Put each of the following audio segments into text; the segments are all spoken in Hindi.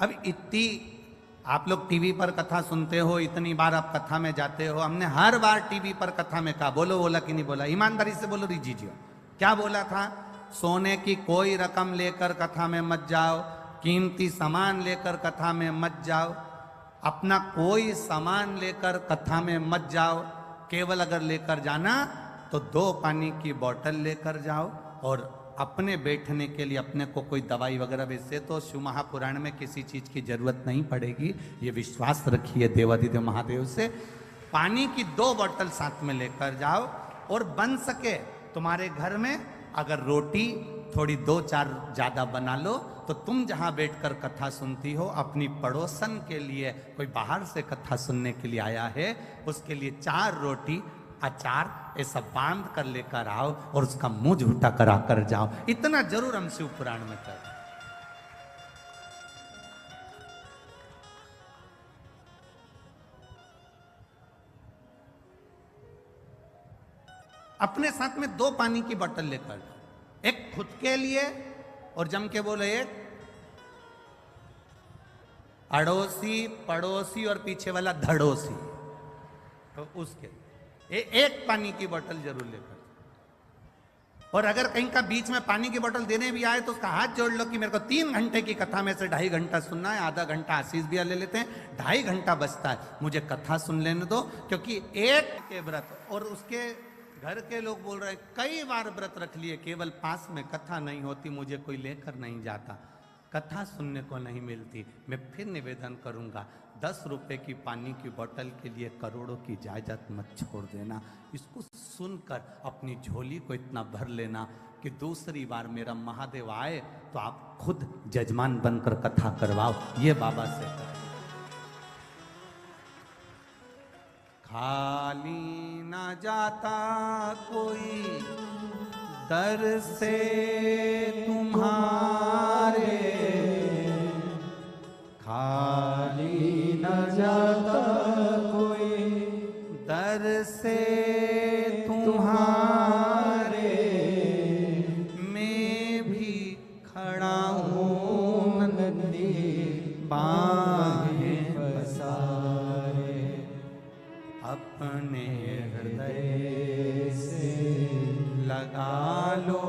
अब इतनी आप लोग टीवी पर कथा सुनते हो, इतनी बार आप कथा में जाते हो, हमने हर बार टीवी पर कथा में कहा, बोला कि नहीं बोला? ईमानदारी से बोलो रिजीजियो, क्या बोला था? सोने की कोई रकम लेकर कथा में मत जाओ, कीमती सामान लेकर कथा में मत जाओ, अपना कोई सामान लेकर कथा में मत जाओ। केवल अगर लेकर जाना तो 2 पानी की बोतल लेकर जाओ, और अपने बैठने के लिए अपने को कोई दवाई वगैरह, वैसे तो शिव महापुराण में किसी चीज की जरूरत नहीं पड़ेगी, ये विश्वास रखिए देवादिदेव महादेव से। पानी की 2 बोतल साथ में लेकर जाओ, और बन सके तुम्हारे घर में अगर रोटी थोड़ी 2-4 ज्यादा बना लो, तो तुम जहां बैठकर कथा सुनती हो, अपनी पड़ोसन के लिए, कोई बाहर से कथा सुनने के लिए आया है, उसके लिए 4 रोटी अचार ऐसा बांध कर लेकर आओ, और उसका मुंह झूठा करा कर जाओ। इतना जरूर हम शिव पुराण में कर। अपने साथ में 2 पानी की बोतल लेकर जाओ, एक खुद के लिए, और जम के बोले एक अड़ोसी पड़ोसी और पीछे वाला धड़ोसी, तो उसके एक पानी की बोतल जरूर लेकर। और अगर कहीं का बीच में पानी की बोतल देने भी आए तो उसका हाथ जोड़ लो कि मेरे को 3 घंटे की कथा में से 2.5 घंटा सुनना है, आधा घंटा आशीष भी ले लेते हैं, 2.5 घंटा बचता है, मुझे कथा सुन लेने दो। क्योंकि एक के व्रत, और उसके घर के लोग बोल रहे कई बार व्रत रख लिए, केवल पास में कथा नहीं होती, मुझे कोई लेकर नहीं जाता, कथा सुनने को नहीं मिलती। मैं फिर निवेदन करूंगा, 10 रुपए की पानी की बोतल के लिए करोड़ों की जायदाद मत छोड़ देना। इसको सुनकर अपनी झोली को इतना भर लेना कि दूसरी बार मेरा महादेव आए तो आप खुद जजमान बनकर कथा करवाओ। ये बाबा से कहा। खाली ना जाता कोई दर से तुम्हारे, खाली न जाता कोई दर से तुम्हारे, मैं भी खड़ा हूँ नंदी बाहें पसारे, अपने हृदय से लगा लो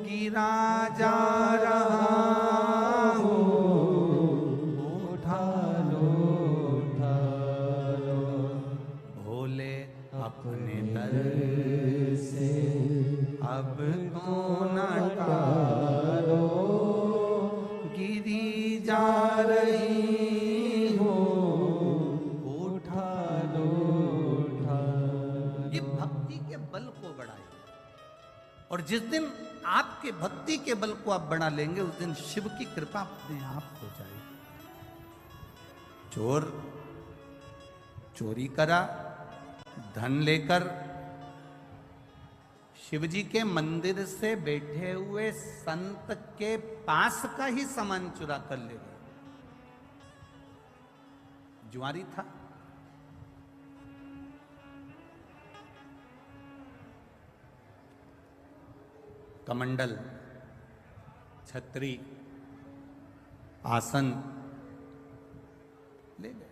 गिरा जा रहा हूँ, उठा लो भोले अपने दर से अब तो न टालो, गिरी जा रही हो, उठा लो। ये भक्ति के बल को बढ़ाए, और जिस दिन आपके भक्ति के बल को आप बढ़ा लेंगे, उस दिन शिव की कृपा अपने आप हो जाएगी। चोर चोरी करा, धन लेकर शिवजी के मंदिर से बैठे हुए संत के पास का ही सामान चुरा कर ले गए। जुआरी था, कमंडल, छतरी, आसन ले गए।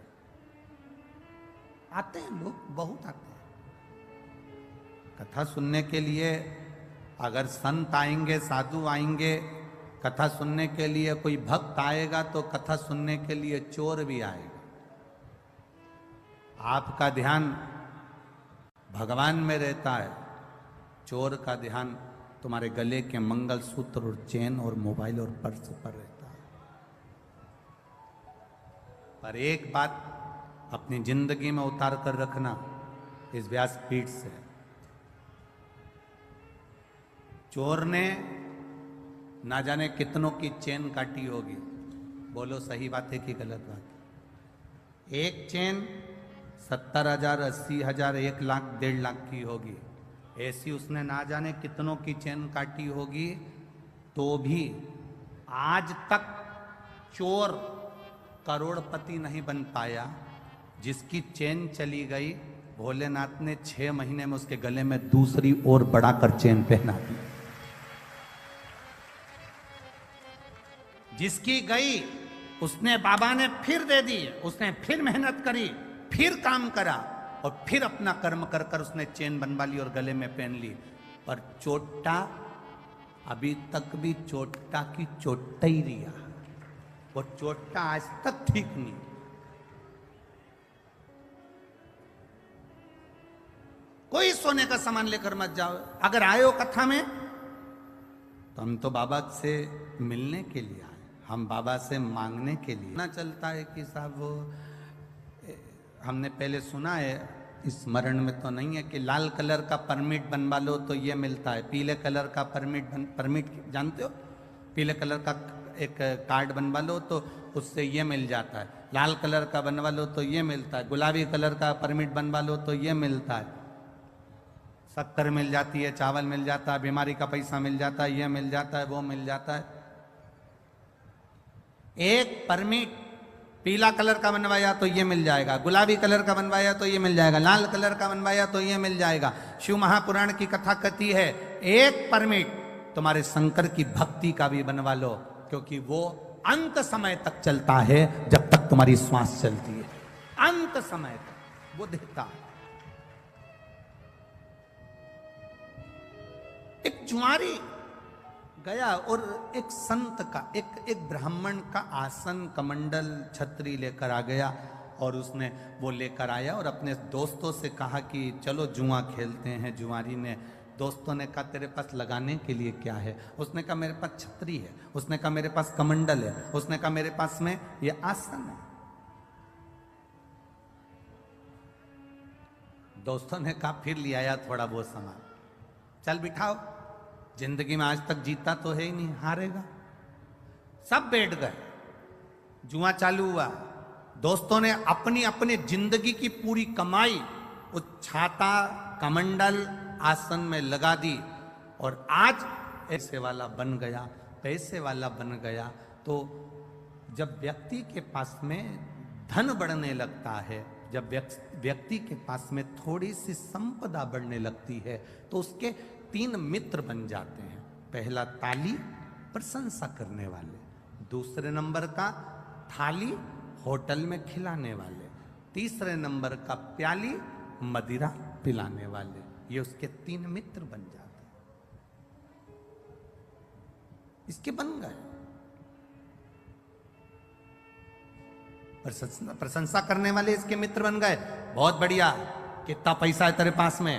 आते हैं लोग, बहुत आते हैं कथा सुनने के लिए। अगर संत आएंगे, साधु आएंगे कथा सुनने के लिए, कोई भक्त आएगा तो कथा सुनने के लिए चोर भी आएगा। आपका ध्यान भगवान में रहता है, चोर का ध्यान तुम्हारे गले के मंगलसूत्र और चेन और मोबाइल और पर्स पर रहता है। पर एक बात अपनी जिंदगी में उतार कर रखना इस व्यासपीठ से, चोर ने ना जाने कितनों की चेन काटी होगी, बोलो सही बात है कि गलत बात है? एक चेन 70,000, 80,000, 1 लाख, 1.5 लाख की होगी। ऐसी उसने ना जाने कितनों की चेन काटी होगी, तो भी आज तक चोर करोड़पति नहीं बन पाया। जिसकी चेन चली गई, भोलेनाथ ने 6 महीने में उसके गले में दूसरी और बढ़ाकर चेन पहना दी। जिसकी गई उसने बाबा ने फिर दे दी, उसने फिर मेहनत करी, फिर काम करा और फिर अपना कर्म कर कर उसने चेन बनवा ली और गले में पहन ली। पर चोटा अभी तक भी चोटा की चोटा ही रिया, वो चोटा आज तक ठीक नहीं। कोई सोने का सामान लेकर मत जाओ। अगर आए हो कथा में तो हम तो बाबा से मिलने के लिए आए, हम बाबा से मांगने के लिए ना चलता है कि साहब वो हमने पहले सुना है, स्मरण में तो नहीं है कि लाल कलर का परमिट बनवा लो तो ये मिलता है, पीले कलर का परमिट जानते हो, पीले कलर का एक कार्ड बनवा लो तो उससे ये मिल जाता है, लाल कलर का बनवा लो तो ये मिलता है, गुलाबी कलर का परमिट बनवा लो तो ये मिलता है, शक्कर मिल जाती है, चावल मिल जाता है, बीमारी का पैसा मिल जाता है, ये मिल जाता है, वो मिल जाता है। एक परमिट पीला कलर का बनवाया तो ये मिल जाएगा, गुलाबी कलर का बनवाया तो ये मिल जाएगा, लाल कलर का बनवाया तो ये मिल जाएगा। शिव महापुराण की कथा कहती है एक परमिट तुम्हारे शंकर की भक्ति का भी बनवा लो, क्योंकि वो अंत समय तक चलता है, जब तक तुम्हारी श्वास चलती है, अंत समय तक वो देता है। एक जुआरी गया और एक संत का एक ब्राह्मण का आसन कमंडल छतरी लेकर आ गया और उसने वो लेकर आया और अपने दोस्तों से कहा कि चलो जुआ खेलते हैं। जुआरी ने, दोस्तों ने कहा तेरे पास लगाने के लिए क्या है? उसने कहा मेरे पास छतरी है, उसने कहा मेरे पास कमंडल है, उसने कहा मेरे पास में ये आसन है। दोस्तों ने कहा फिर ले आया थोड़ा बहुत सामान, चल बिठाओ, जिंदगी में आज तक जीता तो है ही नहीं, हारेगा। सब बैठ गए, जुआ चालू हुआ। दोस्तों ने अपनी अपनी जिंदगी की पूरी कमाई उस छाता कमंडल आसन में लगा दी और आज ऐसे वाला बन गया, पैसे वाला बन गया। तो जब व्यक्ति के पास में धन बढ़ने लगता है, जब व्यक्ति के पास में थोड़ी सी संपदा बढ़ने लगती है, तो उसके 3 मित्र बन जाते हैं। पहला ताली, प्रशंसा करने वाले, दूसरे नंबर का थाली, होटल में खिलाने वाले, तीसरे नंबर का प्याली, मदिरा पिलाने वाले। ये उसके 3 मित्र बन जाते हैं। इसके बन गए। प्रशंसा करने वाले इसके मित्र बन गए। बहुत बढ़िया, कितना पैसा है तेरे पास में?